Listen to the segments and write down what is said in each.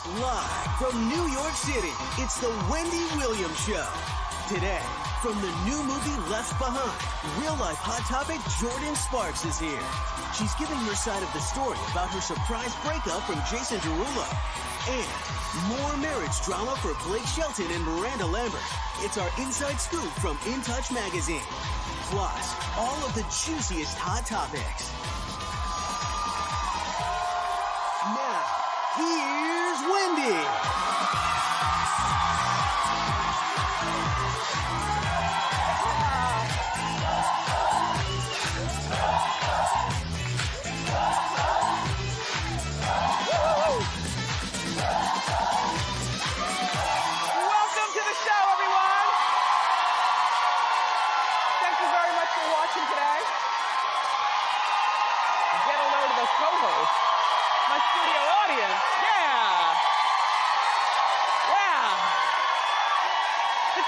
Live from New York City, it's the Wendy Williams Show. Today, from the new movie Left Behind, real-life Hot Topic Jordin Sparks is here. She's giving her side of the story about her surprise breakup from Jason Derulo. And more marriage drama for Blake Shelton and Miranda Lambert. It's our inside scoop from In Touch magazine. Plus, all of the juiciest hot topics. Now, here's Wendy.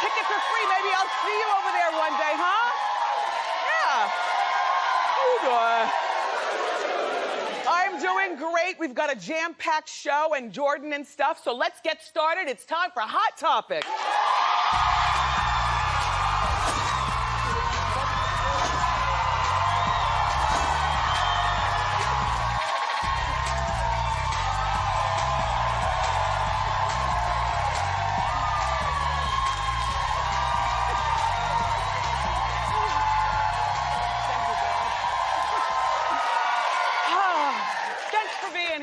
Tickets are free. Maybe I'll see you over there one day, huh? Yeah. How you doing? I'm doing great. We've got a jam-packed show and Jordin and stuff, so let's get started. It's time for Hot Topics.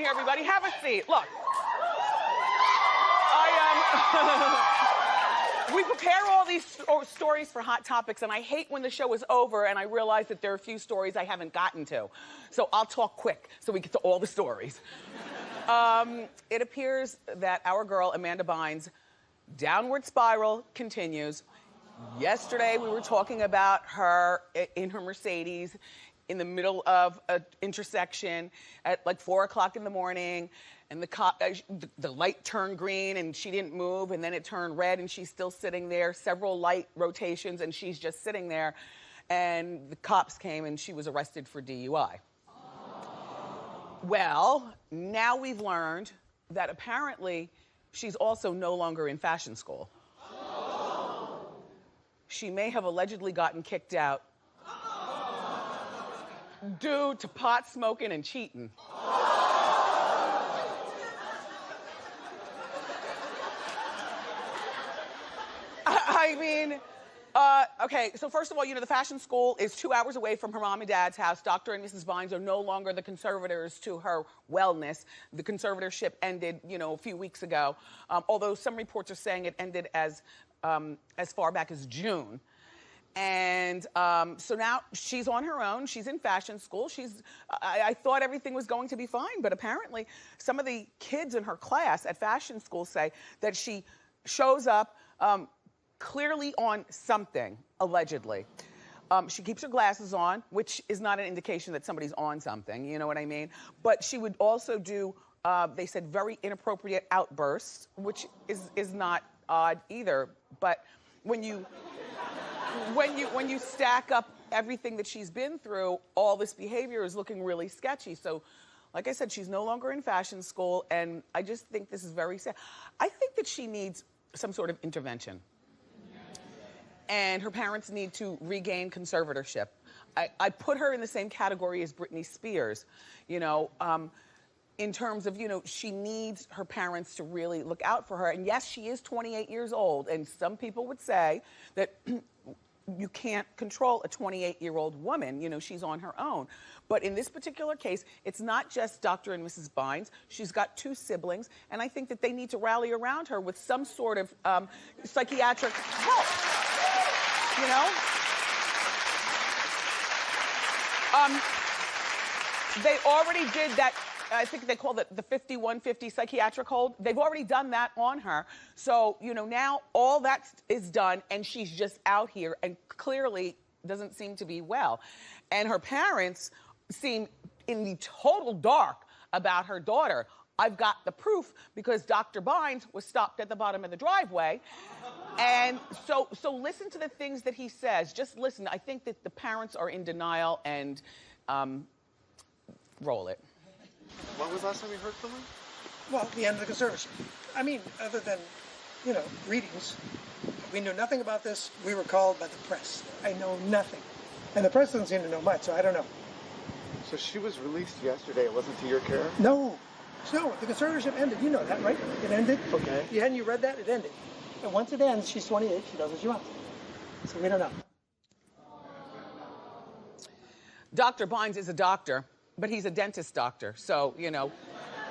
Everybody, have a seat. Look, we prepare all these stories for Hot Topics, and I hate when the show is over and I realize that there are a few stories I haven't gotten to. So I'll talk quick so we get to all the stories. It appears that our girl, Amanda Bynes' downward spiral continues. Yesterday, we were talking about her in her Mercedes in the middle of an intersection at like 4 o'clock in the morning, and the light turned green and she didn't move, and then it turned red and she's still sitting there, several light rotations, and she's just sitting there, and the cops came and she was arrested for DUI. Well, now we've learned that apparently she's also no longer in fashion school. She may have allegedly gotten kicked out due to pot smoking and cheating. I mean, okay, so first of all, you know, the fashion school is 2 hours away from her mom and dad's house. Dr. and Mrs. Bynes are no longer the conservators to her wellness. The conservatorship ended, you know, a few weeks ago, although some reports are saying it ended as far back as June. And so now she's on her own. She's in fashion school. I thought everything was going to be fine, but apparently some of the kids in her class at fashion school say that she shows up clearly on something, allegedly. She keeps her glasses on, which is not an indication that somebody's on something, you know what I mean? But she would also do, they said, very inappropriate outbursts, which is not odd either. But when you stack up everything that she's been through, all this behavior is looking really sketchy. So, like I said, she's no longer in fashion school, and I just think this is very sad. I think that she needs some sort of intervention. And her parents need to regain conservatorship. I put her in the same category as Britney Spears, you know, in terms of, you know, she needs her parents to really look out for her. And yes, she is 28 years old, and some people would say that you can't control a 28-year-old woman. You know, she's on her own. But in this particular case, it's not just Dr. and Mrs. Bynes. She's got 2 siblings, and I think that they need to rally around her with some sort of psychiatric help, you know? They already did that. I think they call it the 5150 psychiatric hold. They've already done that on her. So, you know, now all that is done and she's just out here and clearly doesn't seem to be well. And her parents seem in the total dark about her daughter. I've got the proof because Dr. Bynes was stopped at the bottom of the driveway. And so listen to the things that he says. Just listen. I think that the parents are in denial and roll it. When was the last time we heard from her? Well, the end of the conservatorship. I mean, other than, you know, readings, we knew nothing about this. We were called by the press. I know nothing. And the press doesn't seem to know much, so I don't know. So she was released yesterday. It wasn't to your care? No. No, the conservatorship ended. You know that, right? It ended. Okay. Yeah, and you read that? It ended. And once it ends, she's 28. She does what she wants. So we don't know. Dr. Bynes is a doctor, but he's a dentist doctor. So, you know,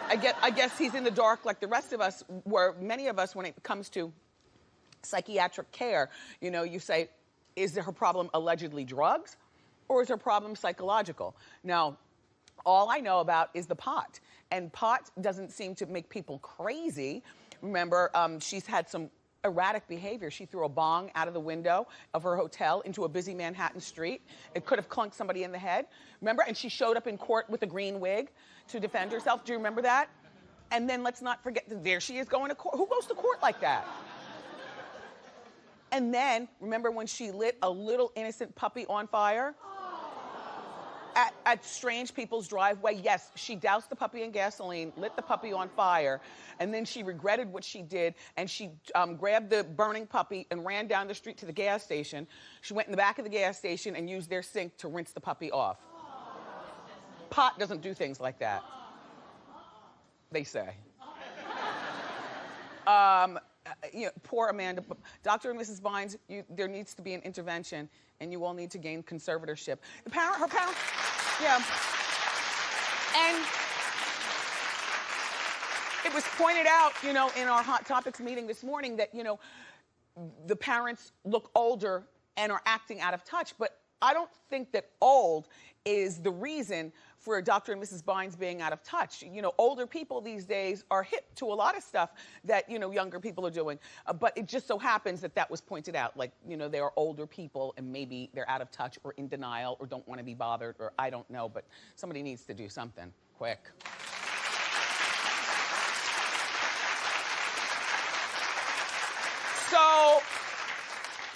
I guess he's in the dark like the rest of us, where many of us, when it comes to psychiatric care, you know, you say, is her problem allegedly drugs or is her problem psychological? Now, all I know about is the pot, and pot doesn't seem to make people crazy. Remember, she's had some erratic behavior. She threw a bong out of the window of her hotel into a busy Manhattan street. It could have clunked somebody in the head. Remember? And she showed up in court with a green wig to defend herself. Do you remember that? And then let's not forget that there she is going to court. Who goes to court like that? And then, remember when she lit a little innocent puppy on fire? At strange people's driveway? Yes, she doused the puppy in gasoline, lit the puppy on fire, and then she regretted what she did, and she grabbed the burning puppy and ran down the street to the gas station. She went in the back of the gas station and used their sink to rinse the puppy off. Pot doesn't do things like that, they say. You know, poor Amanda. Dr. and Mrs. Bynes, there needs to be an intervention, and you all need to gain conservatorship. Her parents, yeah. And it was pointed out, you know, in our Hot Topics meeting this morning that, you know, the parents look older and are acting out of touch, but I don't think that old is the reason for Dr. and Mrs. Bynes being out of touch. You know, older people these days are hip to a lot of stuff that, you know, younger people are doing. But it just so happens that that was pointed out. Like, you know, they are older people and maybe they're out of touch or in denial or don't want to be bothered or I don't know, but somebody needs to do something quick. So,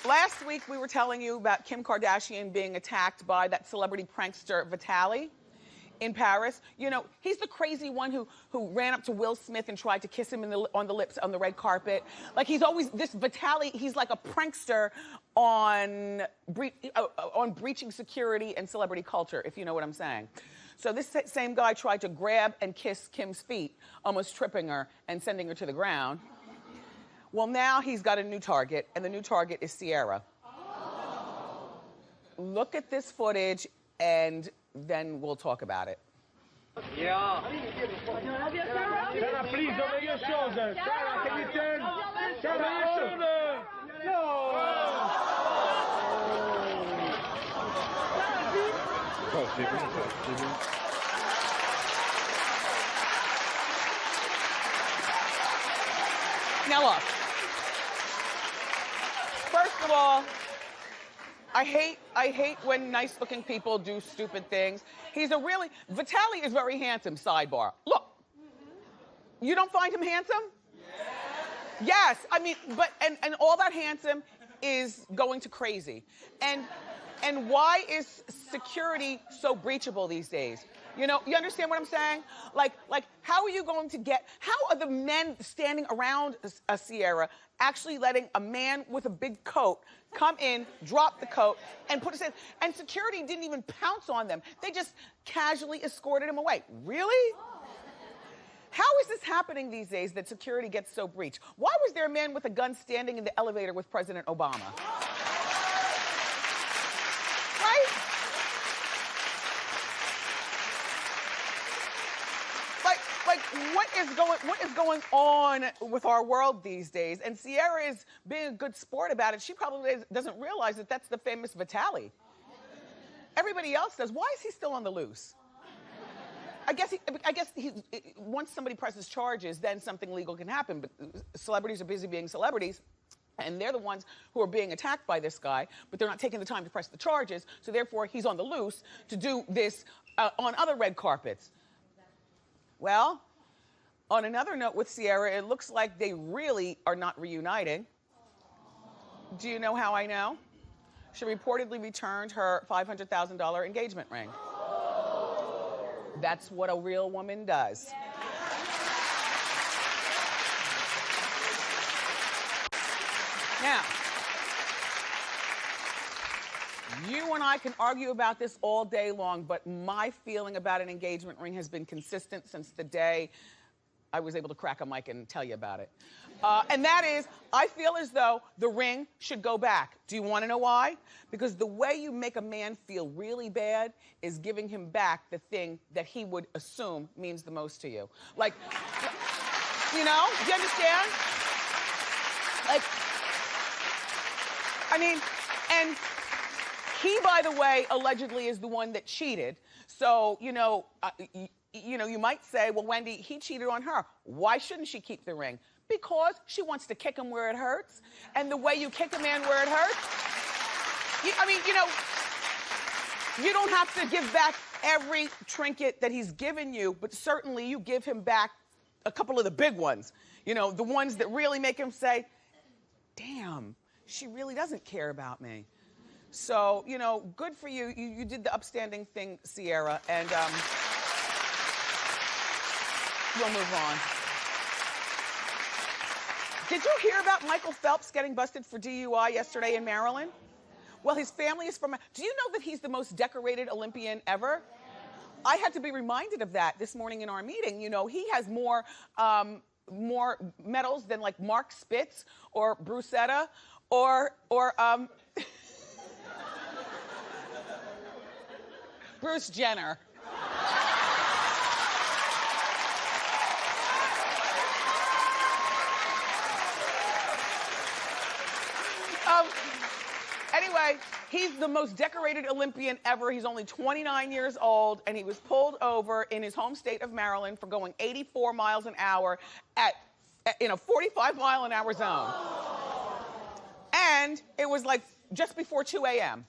last week we were telling you about Kim Kardashian being attacked by that celebrity prankster Vitaly in Paris. You know, he's the crazy one who ran up to Will Smith and tried to kiss him on the lips on the red carpet. Like he's always, this Vitaly, he's like a prankster on breaching security and celebrity culture, if you know what I'm saying. So this same guy tried to grab and kiss Kim's feet, almost tripping her and sending her to the ground. Well, now he's got a new target, and the new target is Ciara. Look at this footage, and then we'll talk about it. Yeah. Ciara, please, don't make your shoulder. Ciara, can you turn? Ciara, your shoulder. No. Now look. First of all, I hate when nice-looking people do stupid things. Vitaly is very handsome, sidebar. Look, you don't find him handsome? Yes, I mean, but, and all that handsome is going to crazy. And why is security so breachable these days? You know, you understand what I'm saying? Like, how are you going to how are the men standing around Ciara actually letting a man with a big coat come in, drop the coat, and put his hands, and security didn't even pounce on them. They just casually escorted him away. Really? How is this happening these days that security gets so breached? Why was there a man with a gun standing in the elevator with President Obama? Right? Like, what is going on with our world these days? And Ciara is being a good sport about it. She probably doesn't realize that that's the famous Vitaly. Everybody else does. Why is he still on the loose? I guess once somebody presses charges, then something legal can happen. But celebrities are busy being celebrities, and they're the ones who are being attacked by this guy, but they're not taking the time to press the charges, so therefore he's on the loose to do this on other red carpets. Well, on another note with Ciara, it looks like they really are not reuniting. Do you know how I know? She reportedly returned her $500,000 engagement ring. That's what a real woman does. Now, you and I can argue about this all day long, but my feeling about an engagement ring has been consistent since the day I was able to crack a mic and tell you about it. And that is, I feel as though the ring should go back. Do you want to know why? Because the way you make a man feel really bad is giving him back the thing that he would assume means the most to you. Like, you know, do you understand? Like, I mean, and he, by the way, allegedly is the one that cheated. So, you know, you might say, well, Wendy, he cheated on her. Why shouldn't she keep the ring? Because she wants to kick him where it hurts. And the way you kick a man where it hurts, I mean, you know, you don't have to give back every trinket that he's given you, but certainly you give him back a couple of the big ones. You know, the ones that really make him say, damn, she really doesn't care about me. So, you know, good for you. You did the upstanding thing, Ciara, and we'll move on. Did you hear about Michael Phelps getting busted for DUI yesterday in Maryland? Well, his family is from, do you know that he's the most decorated Olympian ever? I had to be reminded of that this morning in our meeting. You know, he has more medals than like Mark Spitz or Brucetta or Bruce Jenner. Anyway, he's the most decorated Olympian ever. He's only 29 years old, and he was pulled over in his home state of Maryland for going 84 miles an hour in a 45-mile-an-hour zone. And it was like just before 2 a.m.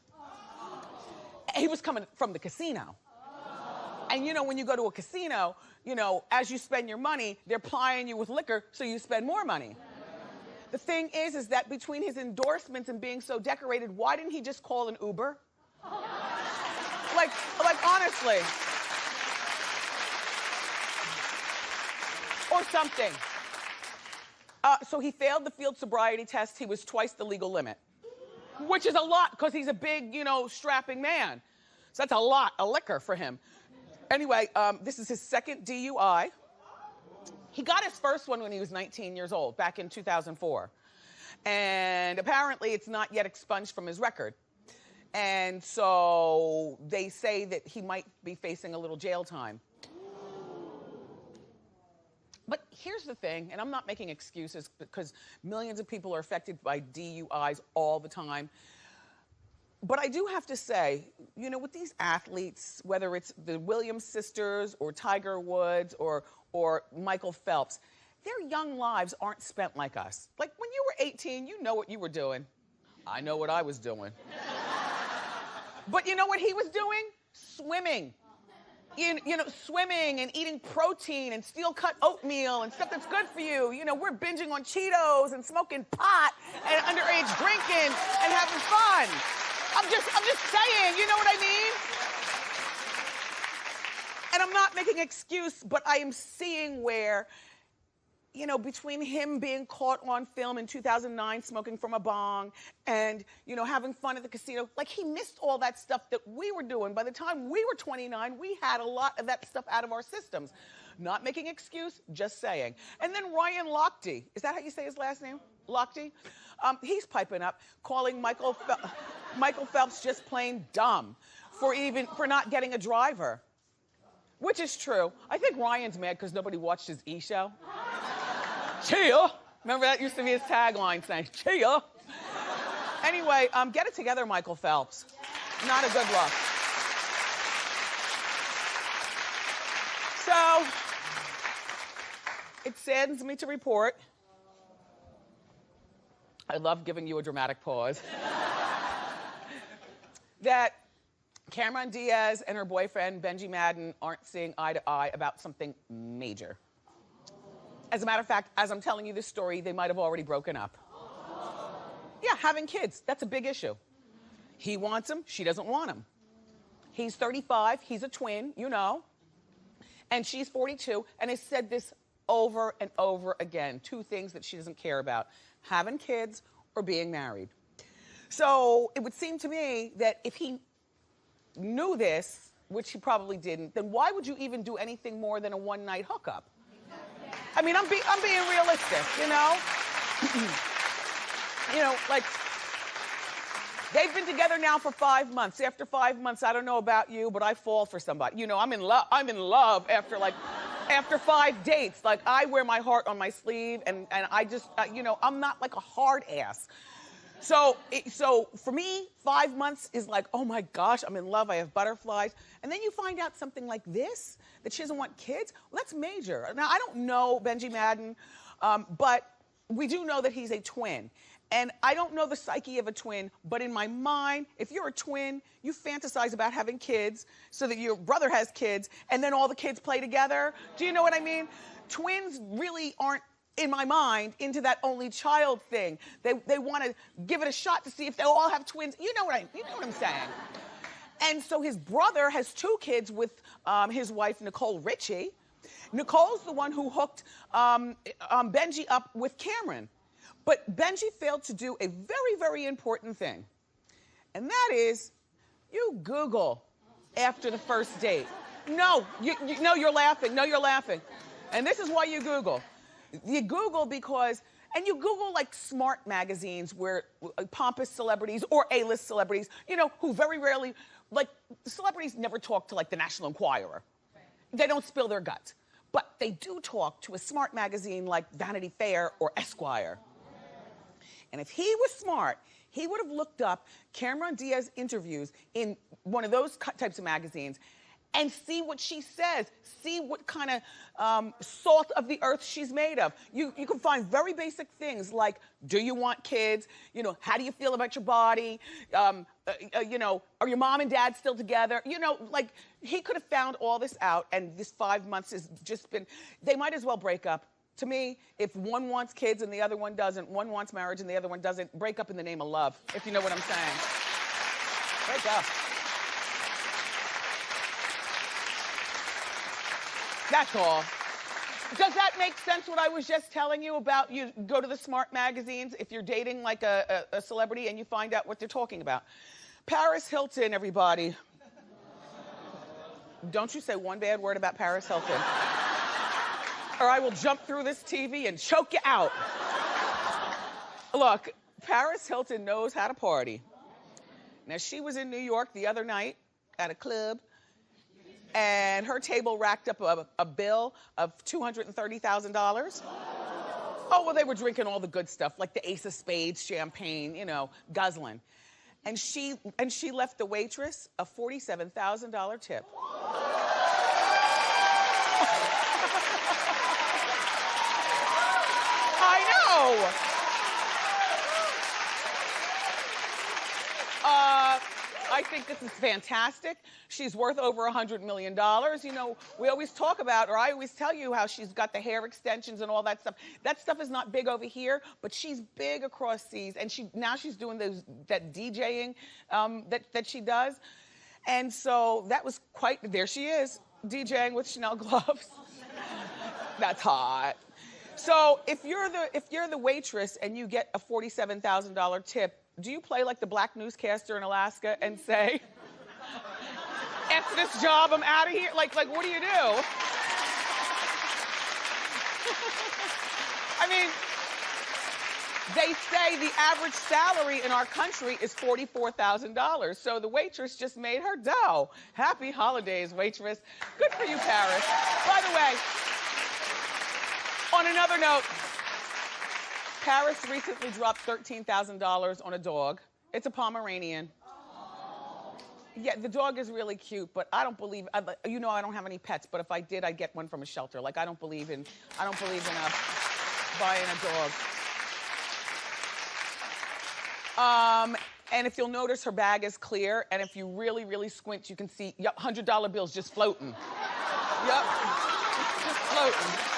He was coming from the casino. And you know, when you go to a casino, you know, as you spend your money, they're plying you with liquor, so you spend more money. The thing is that between his endorsements and being so decorated, why didn't he just call an Uber? like honestly. Or something. So he failed the field sobriety test. He was twice the legal limit, which is a lot because he's a big, you know, strapping man. So that's a lot of liquor for him. Anyway, this is his second DUI. He got his first one when he was 19 years old, back in 2004. And apparently it's not yet expunged from his record. And so they say that he might be facing a little jail time. But here's the thing, and I'm not making excuses because millions of people are affected by DUIs all the time. But I do have to say, you know, with these athletes, whether it's the Williams sisters or Tiger Woods or Michael Phelps, their young lives aren't spent like us. Like when you were 18, you know what you were doing. I know what I was doing. But you know what he was doing? Swimming. You know, swimming and eating protein and steel-cut oatmeal and stuff that's good for you. You know, we're binging on Cheetos and smoking pot and underage drinking and having fun. I'm just saying, you know what I mean? And I'm not making an excuse, but I am seeing where, you know, between him being caught on film in 2009 smoking from a bong and, you know, having fun at the casino, like he missed all that stuff that we were doing. By the time we were 29, we had a lot of that stuff out of our systems. Not making an excuse, just saying. And then Ryan Lochte, is that how you say his last name? Lochte? He's piping up, calling Michael Phelps just plain dumb for not getting a driver. Which is true. I think Ryan's mad because nobody watched his E! Show. Cheer! Remember that used to be his tagline saying, cheer! Anyway, get it together, Michael Phelps. Not a good look. So, it saddens me to report, I love giving you a dramatic pause, that Cameron Diaz and her boyfriend, Benji Madden, aren't seeing eye to eye about something major. As a matter of fact, as I'm telling you this story, they might have already broken up. Yeah, having kids, that's a big issue. He wants him, she doesn't want him. He's 35, he's a twin, you know, and she's 42, and has said this over and over again, two things that she doesn't care about, having kids or being married. So it would seem to me that if he knew this, which he probably didn't, then why would you even do anything more than a one-night hookup? I mean, I'm being realistic, you know? You know, like, they've been together now for 5 months. After 5 months, I don't know about you, but I fall for somebody. You know, I'm in love after 5 dates. Like, I wear my heart on my sleeve, and I just, you know, I'm not like a hard ass. So for me, 5 months is like, oh my gosh, I'm in love, I have butterflies. And then you find out something like this, that she doesn't want kids. Well, that's major. Now, I don't know Benji Madden, but we do know that he's a twin. And I don't know the psyche of a twin, but in my mind, if you're a twin, you fantasize about having kids so that your brother has kids, and then all the kids play together. Do you know what I mean? Twins really aren't, in my mind, into that only child thing. They want to give it a shot to see if they all have twins. You know what I'm saying. And so his brother has 2 kids with his wife, Nicole Richie. Nicole's the one who hooked Benji up with Cameron. But Benji failed to do a very, very important thing. And that is, you Google after the first date. No, you're laughing. No, you're laughing. And this is why you Google. You Google because, and you Google like smart magazines where pompous celebrities or A-list celebrities, you know, who very rarely, like celebrities never talk to like the National Enquirer. They don't spill their guts. But they do talk to a smart magazine like Vanity Fair or Esquire. And if he was smart, he would have looked up Cameron Diaz interviews in one of those types of magazines and see what she says, see what kind of salt of the earth she's made of. You can find very basic things like, do you want kids? You know, how do you feel about your body? You know, are your mom and dad still together? You know, like, he could have found all this out, and this 5 months has just been, they might as well break up. To me, if one wants kids and the other one doesn't, one wants marriage and the other one doesn't, break up in the name of love, if you know what I'm saying. Break up. That's all. Does that make sense what I was just telling you about you go to the smart magazines if you're dating like a celebrity and you find out what they're talking about? Paris Hilton, everybody. Don't you say one bad word about Paris Hilton. Or I will jump through this TV and choke you out. Look, Paris Hilton knows how to party. Now, she was in New York the other night at a club, and her table racked up a bill of $230,000. Oh, well, they were drinking all the good stuff, like the Ace of Spades champagne, you know, guzzling. And she left the waitress a $47,000 tip. I know. I think this is fantastic. She's worth over $100 million. You know, we always talk about, or I always tell you how she's got the hair extensions and all that stuff. That stuff is not big over here, but she's big across seas. And now she's doing that DJing that she does. And so that was there she is, DJing with Chanel gloves. That's hot. So if you're the waitress and you get a $47,000 tip, do you play like the black newscaster in Alaska and say, after this job, I'm out of here? Like what do you do? I mean, they say the average salary in our country is $44,000. So the waitress just made her dough. Happy holidays, waitress. Good for you, Paris. By the way, on another note, Paris recently dropped $13,000 on a dog. It's a Pomeranian. Yeah, the dog is really cute, but I don't believe, you know I don't have any pets, but if I did, I'd get one from a shelter. Like, I don't believe in buying a dog. And if you'll notice, her bag is clear, and if you really, really squint, you can see, yep, $100 bills just floating. Yep, just floating.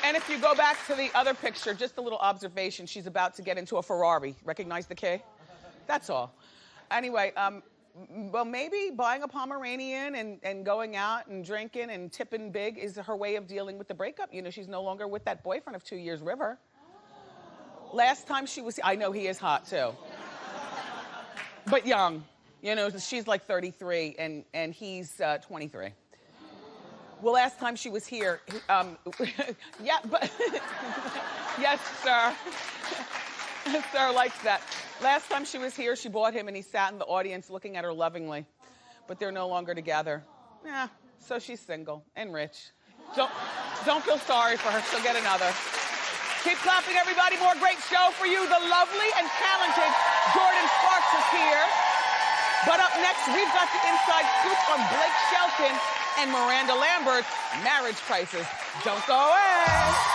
And if you go back to the other picture, just a little observation, she's about to get into a Ferrari. Recognize the K? That's all. Anyway, well, maybe buying a Pomeranian and going out and drinking and tipping big is her way of dealing with the breakup. You know, she's no longer with that boyfriend of 2 years, River. Last time she was, I know he is hot too. But young. You know, she's like 33 and he's 23. Well, last time she was here, yeah, but, yes, sir. Sir likes that. Last time she was here, she bought him and he sat in the audience looking at her lovingly. But they're no longer together. Yeah, so she's single and rich. Don't feel sorry for her, she'll get another. Keep clapping, everybody. More great show for you. The lovely and talented Jordin Sparks is here. But up next, we've got the inside scoop on Blake Shelton and Miranda Lambert's marriage crisis. Don't go away.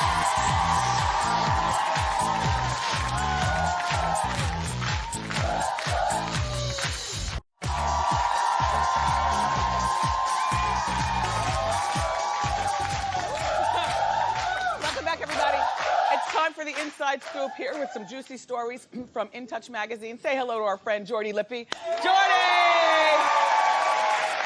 Time for the inside scoop here with some juicy stories from In Touch magazine. Say hello to our friend Jordy Lippy. Jordy!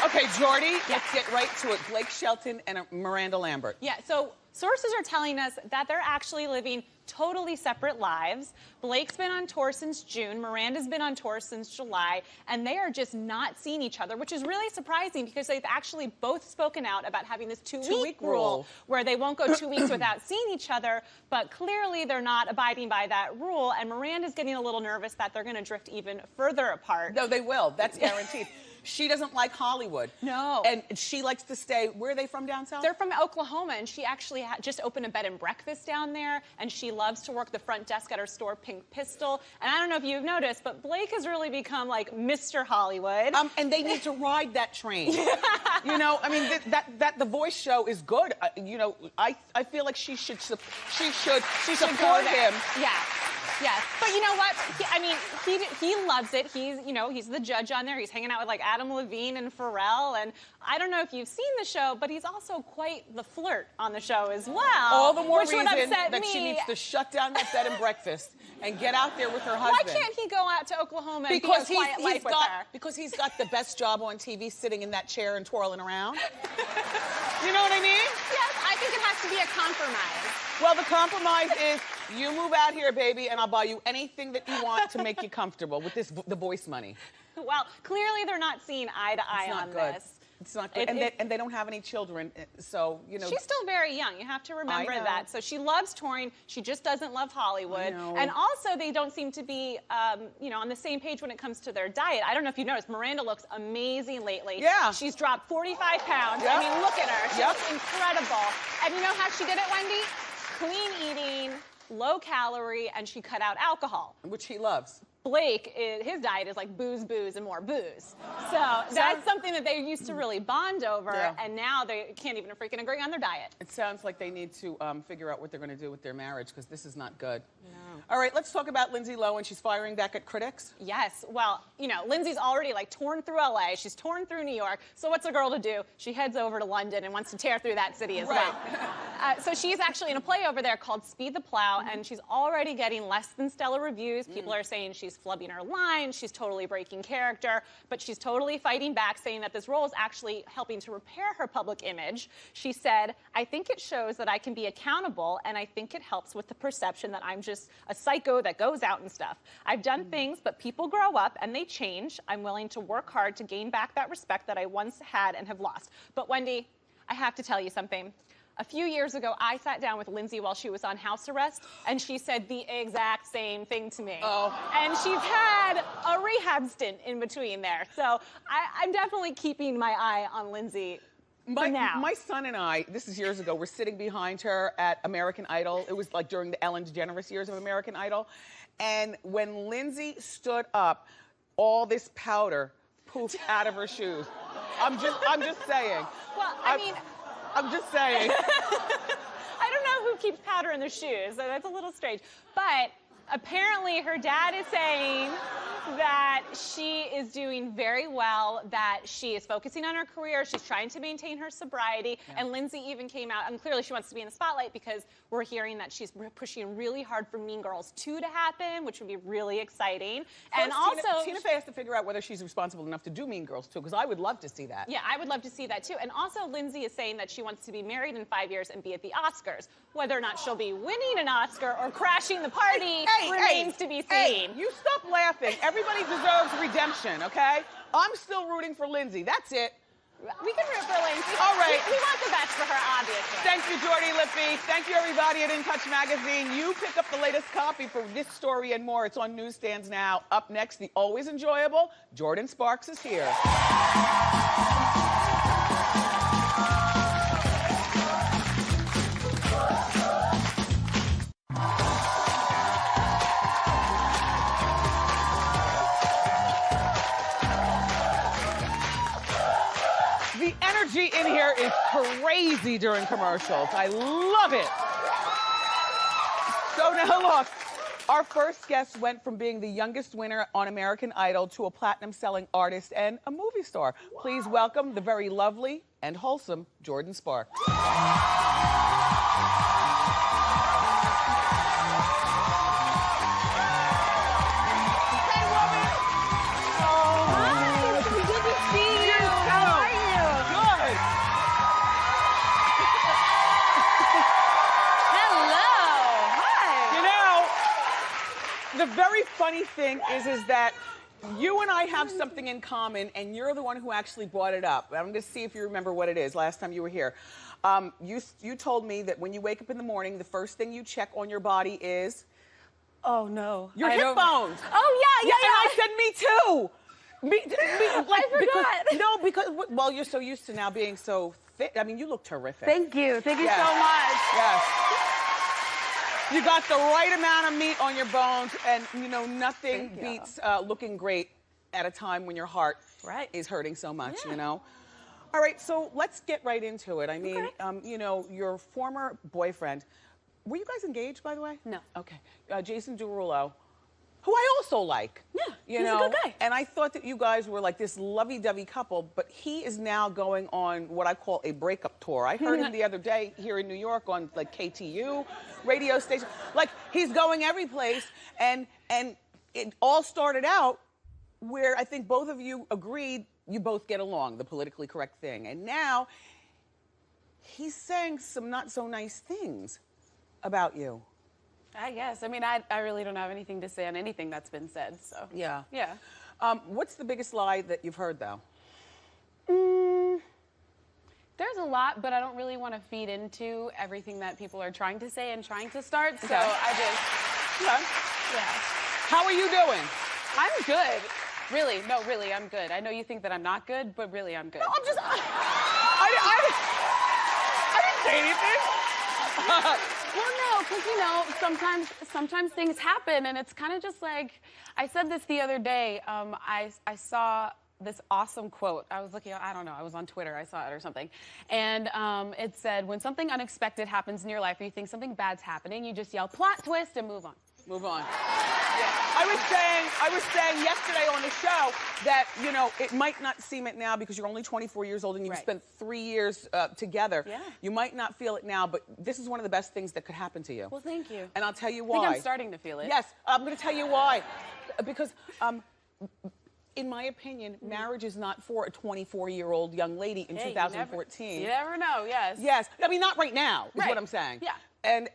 Okay, Jordy, let's get right to it. Blake Shelton and Miranda Lambert. Yeah, so sources are telling us that they're actually living totally separate lives. Blake's been on tour since June, Miranda's been on tour since July, and they are just not seeing each other, which is really surprising because they've actually both spoken out about having this two-week rule where they won't go 2 weeks without seeing each other, but clearly they're not abiding by that rule, and Miranda's getting a little nervous that they're gonna drift even further apart. No, they will, that's guaranteed. She doesn't like Hollywood. No. And she likes to stay, where are they from down south? They're from Oklahoma, and she actually just opened a bed and breakfast down there, and she loves to work the front desk at her store, Pink Pistol. And I don't know if you've noticed, but Blake has really become like Mr. Hollywood. And they need to ride that train. You know, I mean, that The Voice show is good. You know, I feel like she should support him. Yeah. Yes, but you know what? He loves it. He's the judge on there. He's hanging out with like Adam Levine and Pharrell, and I don't know if you've seen the show, but he's also quite the flirt on the show as well. All the more reason that she needs to shut down that bed and breakfast and get out there with her husband. Why can't he go out to Oklahoma and be a quiet life with her? Because he's got the best job on TV, sitting in that chair and twirling around. You know what I mean? Yes, I think it has to be a compromise. Well, the compromise is you move out here, baby, and I'll buy you anything that you want to make you comfortable with The Voice money. Well, clearly they're not seeing eye to eye on this. It's not good. And they don't have any children, so, you know. She's still very young. You have to remember that. So she loves touring. She just doesn't love Hollywood. And also, they don't seem to be, on the same page when it comes to their diet. I don't know if you noticed, Miranda looks amazing lately. Yeah. She's dropped 45 pounds. Yep. I mean, look at her. She looks incredible. And you know how she did it, Wendy? Clean eating, low calorie, and she cut out alcohol. Which he loves. Blake, his diet is like booze, booze, and more booze. So that's something that they used to really bond over, and now they can't even freaking agree on their diet. It sounds like they need to figure out what they're going to do with their marriage, because this is not good. No. All right, let's talk about Lindsay Lohan. She's firing back at critics. Yes, well, Lindsay's already like torn through LA. She's torn through New York. So what's a girl to do? She heads over to London and wants to tear through that city as well. So she's actually in a play over there called Speed the Plow, and she's already getting less than stellar reviews. People are saying she's flubbing her lines, she's totally breaking character, but she's totally fighting back, saying that this role is actually helping to repair her public image. She said, "I think it shows that I can be accountable, and I think it helps with the perception that I'm just a psycho that goes out and stuff. I've done things, but people grow up and they change. I'm willing to work hard to gain back that respect that I once had and have lost." But Wendy, I have to tell you something. A few years ago, I sat down with Lindsay while she was on house arrest, and she said the exact same thing to me. And she's had a rehab stint in between there. So I'm definitely keeping my eye on Lindsay for now. My son and I, this is years ago, were sitting behind her at American Idol. It was like during the Ellen DeGeneres years of American Idol. And when Lindsay stood up, all this powder poofed out of her shoes. I'm just saying. Well, I'm just saying. I don't know who keeps powder in their shoes, so that's a little strange. But apparently her dad is saying that she is doing very well, that she is focusing on her career, she's trying to maintain her sobriety, and Lindsay even came out, and clearly she wants to be in the spotlight because we're hearing that she's pushing really hard for Mean Girls 2 to happen, which would be really exciting. And also, Tina Fey has to figure out whether she's responsible enough to do Mean Girls 2, because I would love to see that. Yeah, I would love to see that too. And also Lindsay is saying that she wants to be married in 5 years and be at the Oscars. Whether or not she'll be winning an Oscar or crashing the party, remains to be seen. Hey, you stop laughing. Everybody deserves redemption, okay? I'm still rooting for Lindsay. That's it. We can root for Lindsay. All right. We want the best for her, obviously. Thank you, Jordy Lippy. Thank you, everybody at In Touch Magazine. You pick up the latest copy for this story and more. It's on newsstands now. Up next, the always enjoyable Jordin Sparks is here. The energy in here is crazy during commercials. I love it. So now look, our first guest went from being the youngest winner on American Idol to a platinum-selling artist and a movie star. Please welcome the very lovely and wholesome Jordin Sparks. The very funny thing is that you and I have something in common, and you're the one who actually brought it up. I'm gonna see if you remember what it is last time you were here. You told me that when you wake up in the morning, the first thing you check on your body is... Oh, no. Your hip bones. Oh, yeah. And I said, me too. Like, I forgot. Because, well, you're so used to now being so fit. I mean, you look terrific. Thank you. Thank you Yes. so much. Yes. You got the right amount of meat on your bones, and you know, nothing beats looking great at a time when your heart is hurting so much, you know? All right, so let's get right into it. I mean, you know, your former boyfriend, were you guys engaged, by the way? No. Okay. Jason Derulo, who I also like. Yeah, you he's know? a good guy. And I thought that you guys were like this lovey-dovey couple, but he is now going on what I call a breakup tour. I heard him the other day here in New York on like KTU radio station. Like, he's going every place, and it all started out where I think both of you agreed you both get along, the politically correct thing. And now he's saying some not so nice things about you. I guess. I mean, I really don't have anything to say on anything that's been said, so. Yeah. Yeah. What's the biggest lie that you've heard, though? There's a lot, but I don't really want to feed into everything that people are trying to say and trying to start, so Okay. I just, yeah. How are you doing? I'm good. Really, no, really, I'm good. I know you think that I'm not good, but really, I'm good. No, I'm just... I didn't say anything. Well, no, because, you know, sometimes things happen, and it's kind of just like, I said this the other day. I saw this awesome quote. I was looking, I don't know, I was on Twitter, I saw it or something. And it said, when something unexpected happens in your life or you think something bad's happening, you just yell, plot twist, and move on. Move on. Yeah. I was saying yesterday on the show that, you know, it might not seem it now because you're only 24 years old and you've spent 3 years together. Yeah. You might not feel it now, but this is one of the best things that could happen to you. Well, thank you. And I'll tell you why. I think I'm starting to feel it. Yes, I'm going to tell you why. Because, in my opinion, marriage is not for a 24-year-old young lady in 2014. You never know, yes. Yes, I mean, not right now, is what I'm saying. Yeah. And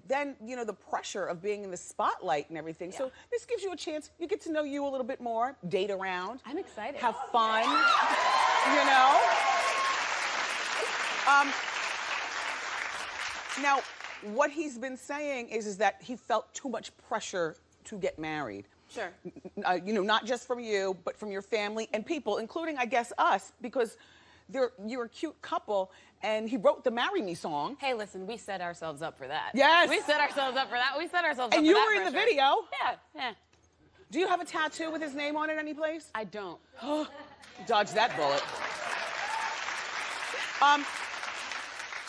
then, you know, the pressure of being in the spotlight and everything. Yeah. So this gives you a chance. You get to know you a little bit more, date around. I'm excited. Have fun, you know? Now, what he's been saying is that he felt too much pressure to get married. Sure. You know, not just from you, but from your family and people, including, I guess, us, because you're a cute couple, and he wrote the Marry Me song. Hey, listen, we set ourselves up for that. Yes. We set ourselves up for that. We set ourselves up for that. And you were in the video. Yeah. Do you have a tattoo with his name on it any place? I don't. Dodge that bullet.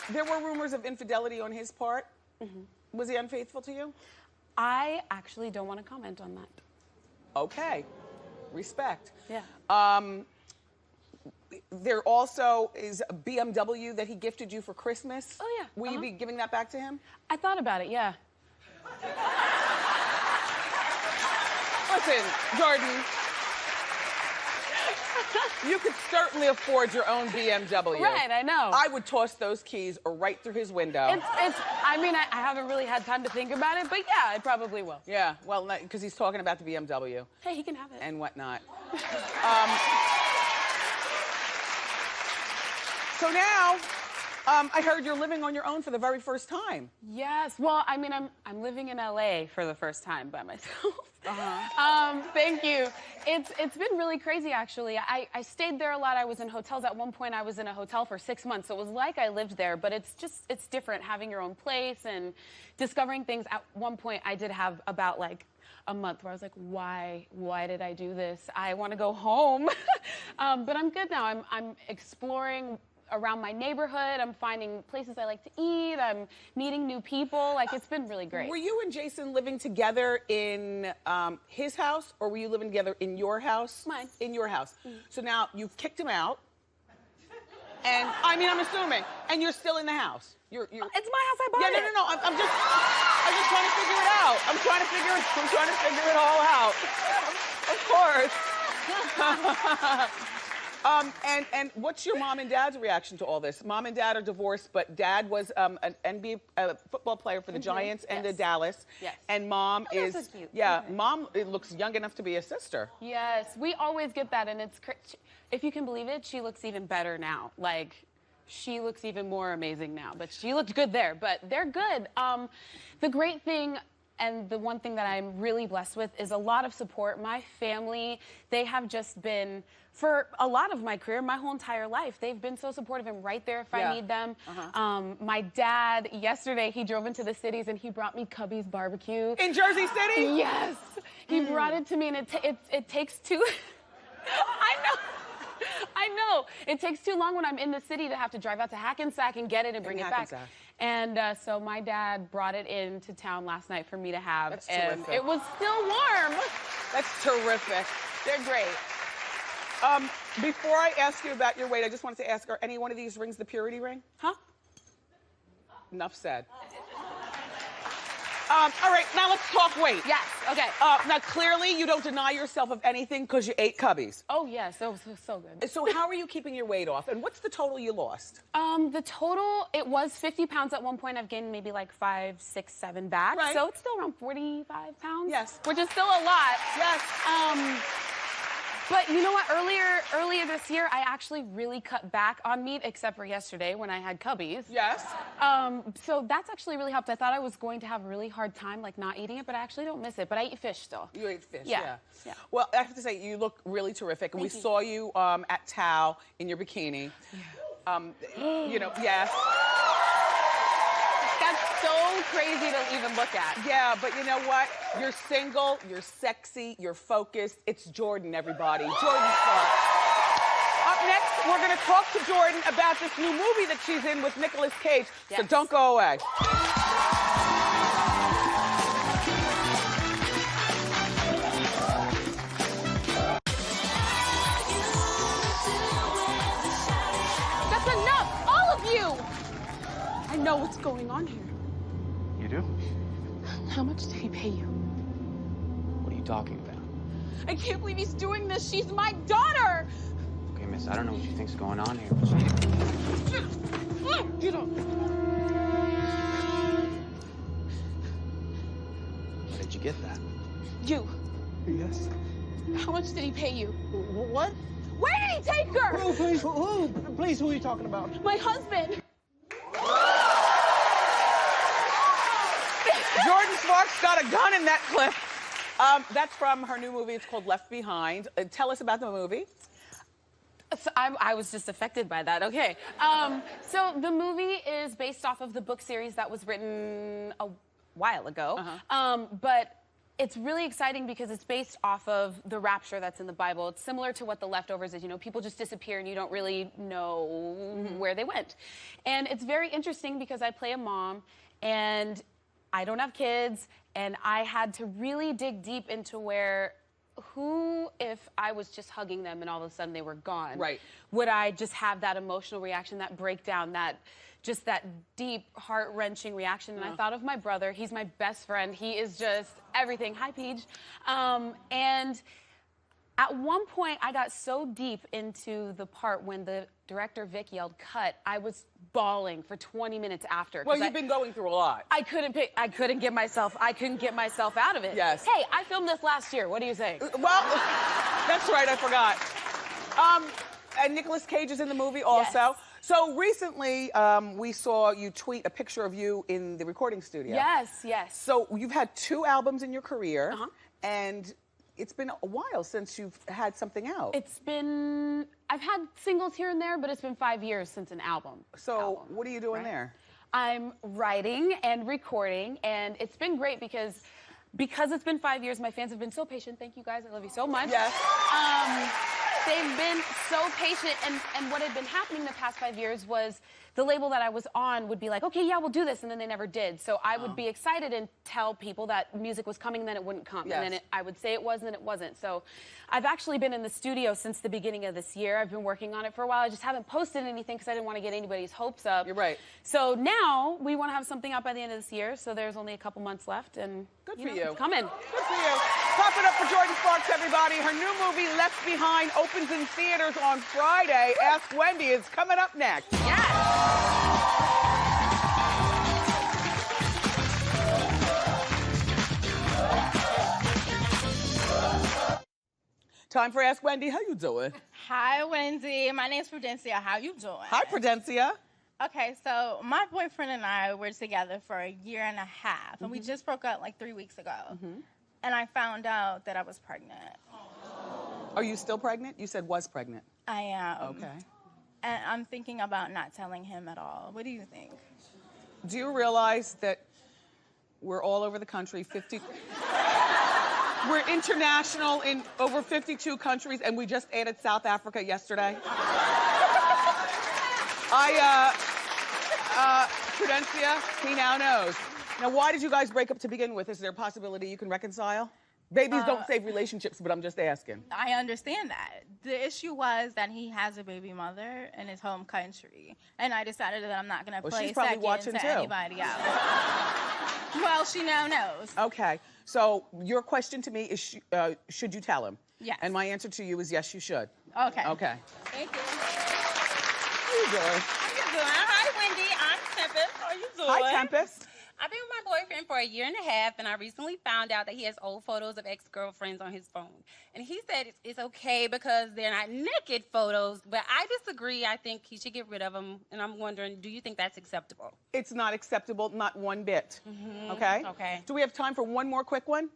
There were rumors of infidelity on his part. Mm-hmm. Was he unfaithful to you? I actually don't want to comment on that. Okay. Respect. Yeah. There also is a BMW that he gifted you for Christmas. Oh, yeah. Will you be giving that back to him? I thought about it, yeah. Listen, Jordin. You could certainly afford your own BMW. Right, I know. I would toss those keys right through his window. I mean, I haven't really had time to think about it, but yeah, I probably will. Yeah, well, because he's talking about the BMW. Hey, he can have it. And whatnot. So now, I heard you're living on your own for the very first time. Yes. Well, I mean, I'm living in LA for the first time by myself. Thank you. It's been really crazy, actually. I stayed there a lot. I was in hotels. At one point, I was in a hotel for 6 months. So it was like I lived there, but it's different having your own place and discovering things. At one point, I did have about like a month where I was like, why did I do this? I want to go home. But I'm good now. I'm exploring around my neighborhood. I'm finding places I like to eat. I'm meeting new people. Like, it's been really great. Were you and Jason living together in his house, or were you living together in your house? Mine. In your house. So now you've kicked him out, and I mean, I'm assuming, and you're still in the house. You're It's my house. I bought it. No. I'm just trying to figure it out. I'm trying to figure it all out. Of course. And what's your mom and dad's reaction to all this? Mom and dad are divorced, but dad was an NBA football player for the Giants and the Dallas. Yes. And mom is, that's so cute. yeah, mom looks young enough to be a sister. Yes, we always get that, and it's if you can believe it, she looks even better now. Like, she looks even more amazing now, but she looked good there. But they're good. The great thing, and the one thing that I'm really blessed with, is a lot of support. My family, they have just been, for a lot of my career, my whole entire life, they've been so supportive and right there if I need them. My dad, yesterday, he drove into the cities and he brought me Cubby's barbecue. In Jersey City? Yes. He brought it to me, and it takes two. I know. It takes too long when I'm in the city to have to drive out to Hackensack and get it and bring it back. And so my dad brought it into town last night for me to have. That's and terrific. it was still warm. That's terrific. They're great. Before I ask you about your weight, I just wanted to ask, are any one of these rings the purity ring? Huh? Enough said. All right, now let's talk weight. Yes, okay. Now, clearly, you don't deny yourself of anything because you ate Cubbies. Oh, yes, that was so good. So how are you keeping your weight off? And what's the total you lost? The total, it was 50 pounds at one point. I've gained maybe like 5, 6, 7 back. Right. So it's still around 45 pounds. Yes. Which is still a lot. Yes. But you know what? Earlier this year, I actually really cut back on meat, except for yesterday when I had Cubbies. Yes. So that's actually really helped. I thought I was going to have a really hard time, like, not eating it, but I actually don't miss it. But I eat fish still. You ate fish, Yeah. Well, I have to say, you look really terrific. And we saw you at Tao in your bikini. You know, yes. That's so crazy to even look at. Yeah, but you know what? You're single, you're sexy, you're focused. It's Jordin, everybody. Jordin Sparks. Up next, we're going to talk to Jordin about this new movie that she's in with Nicolas Cage. So don't go away. That's enough, all of you! I know what's going on here. You do? How much did he pay you? What are you talking about? I can't believe he's doing this. She's my daughter! Okay, miss, I don't know what you think's going on here, but you... Get up. Where did you get that? You. Yes. How much did he pay you? What? Where did he take her? Oh, please, who? Please, who are you talking about? My husband. Jordin Sparks got a gun in that clip. That's from her new movie. It's called Left Behind. Tell us about the movie. So I was just affected by that. Okay. So the movie is based off of the book series that was written a while ago. But it's really exciting because it's based off of the rapture that's in the Bible. It's similar to what The Leftovers is. You know, people just disappear and you don't really know where they went. And it's very interesting because I play a mom and I don't have kids, and I had to really dig deep into if I was just hugging them and all of a sudden they were gone, Right. would I just have that emotional reaction, that breakdown, that deep, heart-wrenching reaction? And I thought of my brother. He's my best friend. He is just everything. Hi, Peach. And At one point, I got so deep into the part when the director, Vic, yelled, cut, I was bawling for 20 minutes after. Well, you've been going through a lot. I couldn't get myself out of it. Yes. Hey, I filmed this last year. What do you think? Well, that's right, I forgot. And Nicolas Cage is in the movie also. Yes. So recently, we saw you tweet a picture of you in the recording studio. Yes, yes. So you've had 2 albums in your career, and it's been a while since you've had something out. I've had singles here and there, but it's been 5 years since an album. So what are you doing there? I'm writing and recording, and it's been great because it's been 5 years, my fans have been so patient. Thank you guys, I love you so much. Yes. They've been so patient, and what had been happening the past 5 years was the label that I was on would be like, okay, yeah, we'll do this, and then they never did. So I would be excited and tell people that music was coming, and then it wouldn't come. Yes. And then I would say it was, and then it wasn't. So I've actually been in the studio since the beginning of this year. I've been working on it for a while. I just haven't posted anything because I didn't want to get anybody's hopes up. You're right. So now we want to have something out by the end of this year, so there's only a couple months left, and Good for you. It's coming. Good for you. Clap it up for Jordin Sparks, everybody. Her new movie, Left Behind, opens in theaters on Friday. Ask Wendy is coming up next. Yes. Time for Ask Wendy. How you doing? Hi, Wendy. My name's Prudencia. How you doing? Hi, Prudencia. Okay, so my boyfriend and I were together for a year and a half, and we just broke up like 3 weeks ago. And I found out that I was pregnant. Are you still pregnant? You said was pregnant. I am. Okay. And I'm thinking about not telling him at all. What do you think? Do you realize that we're all over the country, we're international in over 52 countries, and we just added South Africa yesterday? Prudencia, he now knows. Now, why did you guys break up to begin with? Is there a possibility you can reconcile? Babies don't save relationships, but I'm just asking. I understand that. The issue was that he has a baby mother in his home country, and I decided that I'm not going to play she's probably second watching to too. Anybody else. Well, she now knows. Okay, so your question to me is, should you tell him? Yes. And my answer to you is yes, you should. Okay. Okay. Thank you. How you doing? How you doing? Hi, Wendy. I'm Tempest. How you doing? Hi, Tempest. I've been with my boyfriend for a year and a half, and I recently found out that he has old photos of ex-girlfriends on his phone. And he said it's okay because they're not naked photos, but I disagree. I think he should get rid of them, and I'm wondering, do you think that's acceptable? It's not acceptable, not one bit. Okay? Okay. Do we have time for one more quick one?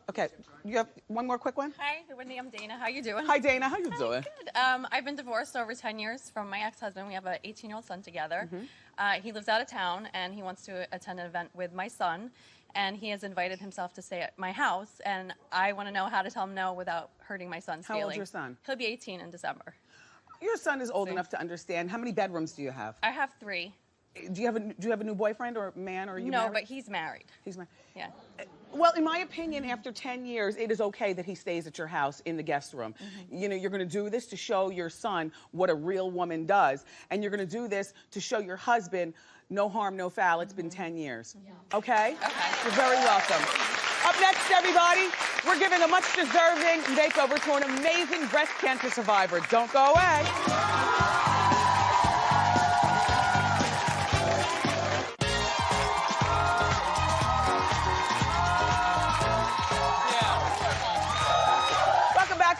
Okay, you have one more quick one? Hi, Wendy, I'm Dana. How you doing? Hi, Dana, how you doing? Good. I've been divorced over 10 years from my ex-husband. We have an 18-year-old son together. He lives out of town, and he wants to attend an event with my son, and he has invited himself to stay at my house, and I want to know how to tell him no without hurting my son's feelings. How old's your son? He'll be 18 in December. Your son is old enough to understand. How many bedrooms do you have? I have 3. Do you have a new boyfriend or man, or are you No, married? but he's married. He's married. Yeah. Well, in my opinion, after 10 years, it is okay that he stays at your house in the guest room. You know, you're going to do this to show your son what a real woman does. And you're going to do this to show your husband no harm, no foul. It's been 10 years. Okay? Okay. You're very welcome. Up next, everybody, we're giving a much-deserving makeover to an amazing breast cancer survivor. Don't go away.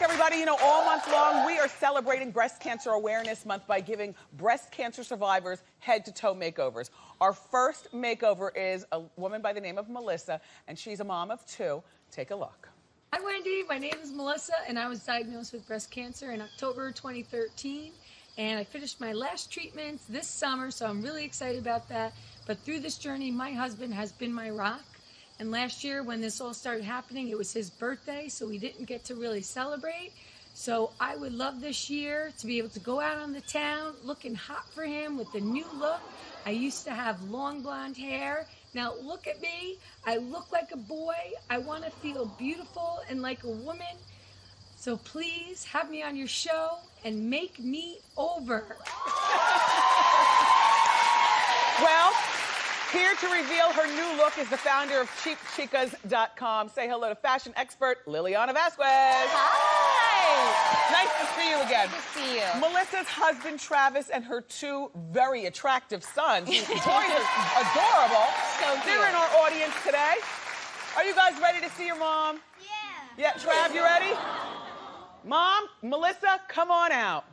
Everybody, you know, all month long, we are celebrating Breast Cancer Awareness Month by giving breast cancer survivors head-to-toe makeovers. Our first makeover is a woman by the name of Melissa, and she's a mom of 2. Take a look. Hi, Wendy. My name is Melissa, and I was diagnosed with breast cancer in October 2013. And I finished my last treatments this summer, so I'm really excited about that. But through this journey, my husband has been my rock. And last year, when this all started happening, it was his birthday, so we didn't get to really celebrate. So I would love this year to be able to go out on the town looking hot for him with the new look. I used to have long blonde hair. Now look at me. I look like a boy. I want to feel beautiful and like a woman. So please have me on your show and make me over. Well, here to reveal her new look is the founder of CheapChicas.com. Say hello to fashion expert Liliana Vasquez. Hi. Nice to see you again. Good to see you. Melissa's husband, Travis, and her two very attractive sons. Toys are adorable. So cute. They're in our audience today. Are you guys ready to see your mom? Yeah. Yeah, Trav, you ready? Mom, Melissa, come on out.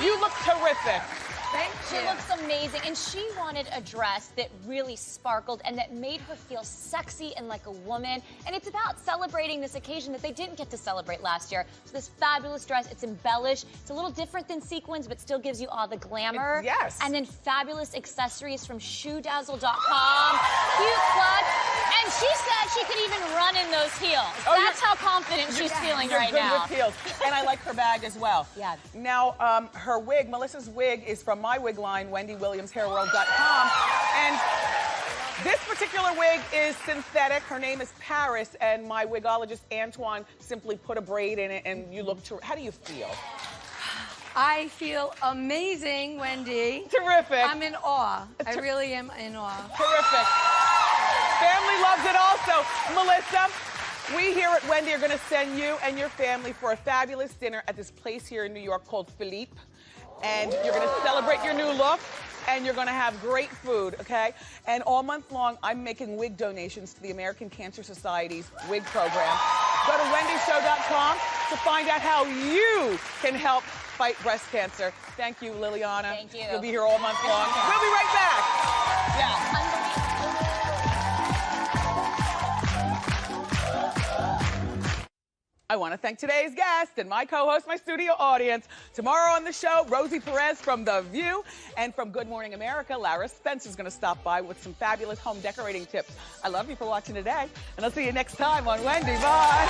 You look terrific. Thank you. She looks amazing, and she wanted a dress that really sparkled and that made her feel sexy and like a woman. And it's about celebrating this occasion that they didn't get to celebrate last year. So this fabulous dress, it's embellished. It's a little different than sequins, but still gives you all the glamour. Yes. And then fabulous accessories from shoedazzle.com. Cute plug. And she said she could even run in those heels. That's how confident she's feeling right now. With heels. And I like her bag as well. Yeah. Now, her wig, Melissa's wig, is from my wig line, WendyWilliamsHairWorld.com. And this particular wig is synthetic. Her name is Paris, and my wigologist, Antoine, simply put a braid in it, and you look how do you feel? I feel amazing, Wendy. Terrific. I'm in awe. I really am in awe. Terrific. Family loves it also. Melissa, we here at Wendy are going to send you and your family for a fabulous dinner at this place here in New York called Philippe. And you're going to celebrate your new look, and you're going to have great food, okay? And all month long, I'm making wig donations to the American Cancer Society's wig program. Go to wendyshow.com to find out how you can help fight breast cancer. Thank you, Liliana. Thank you. You'll be here all month long. We'll be right back. Yeah. I want to thank today's guest and my co-host, my studio audience. Tomorrow on the show, Rosie Perez from The View, and from Good Morning America, Lara Spencer's going to stop by with some fabulous home decorating tips. I love you for watching today, and I'll see you next time on Wendy. Bye.